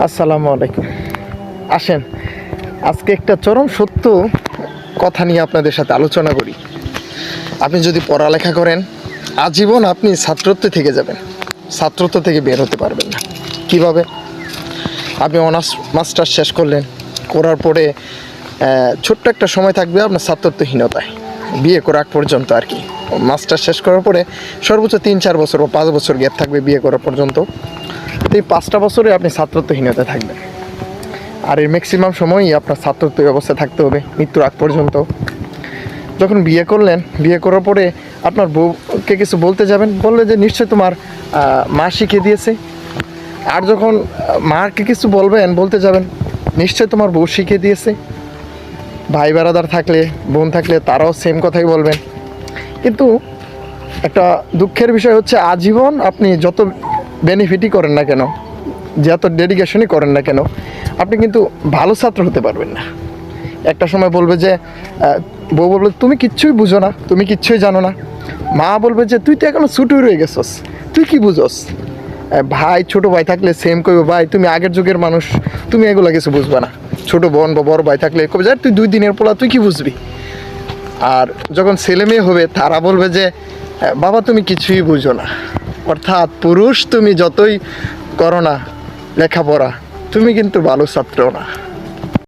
আসসালামু আলাইকুম। আসেন আজকে একটা চরম সত্য কথা নিয়ে আপনাদের সাথে আলোচনা করি। আপনি যদি পড়ালেখা করেন আজীবন আপনি ছাত্রত্ব থেকে যাবেন, ছাত্রত্ব থেকে বের হতে পারবেন না। কিভাবে? আপনি অনার্স মাস্টার্স শেষ করলেন, করার পরে ছোট্ট একটা সময় থাকবে আপনার ছাত্রত্বহীনতায়, বিয়ে করার আগ পর্যন্ত আর কি। মাস্টার শেষ করার পরে সর্বোচ্চ 3-4 বছর বা 5 বছর গ্যাপ থাকবে বিয়ে করার পর্যন্ত। তো এই 5টা বছরে আপনি ছাত্রত্বহীনতায় থাকবেন, আর এর ম্যাক্সিমাম সময়ই আপনার ছাত্রত্ব অবস্থায় থাকতে হবে মৃত্যুর আগ পর্যন্ত। যখন বিয়ে করলেন, বিয়ে করার পরে আপনার বউকে কিছু বলতে যাবেন, বললে যে নিশ্চয় তোমার মা শিখিয়ে দিয়েছে। আর যখন মাকে কিছু বলবেন, বলতে যাবেন, নিশ্চয় তোমার বউ শিখিয়ে দিয়েছে। ভাই বেড়াদার থাকলে, বোন থাকলে তারাও সেম কথাই বলবেন। কিন্তু একটা দুঃখের বিষয় হচ্ছে আজীবন আপনি যত বেনিফিটই করেন না কেন, যত ডেডিকেশনই করেন না কেন, আপনি কিন্তু ভালো ছাত্র হতে পারবেন না। একটা সময় বলবে যে বউ বলবে তুমি কিচ্ছুই বুঝো না, তুমি কিচ্ছুই জানো না। মা বলবে যে তুই তো এখনো ছোটই রয়ে গেছস, তুই কি বুঝোস। ভাই, ছোট ভাই থাকলে সেম কইবে, ভাই তুমি আগের যুগের মানুষ, তুমি এগুলো কিছু বুঝবে না। ছোট বোন বা বড় ভাই থাকলে কবে যায় তুই 2 দিনের পোলা, তুই কি বুঝবি। আর যখন ছেলে মেয়ে হবে তারা বলবে যে বাবা তুমি কিছুই বুঝো না। অর্থাৎ পুরুষ তুমি যতই করো না লেখাপড়া, তুমি কিন্তু ভালো ছাত্র না।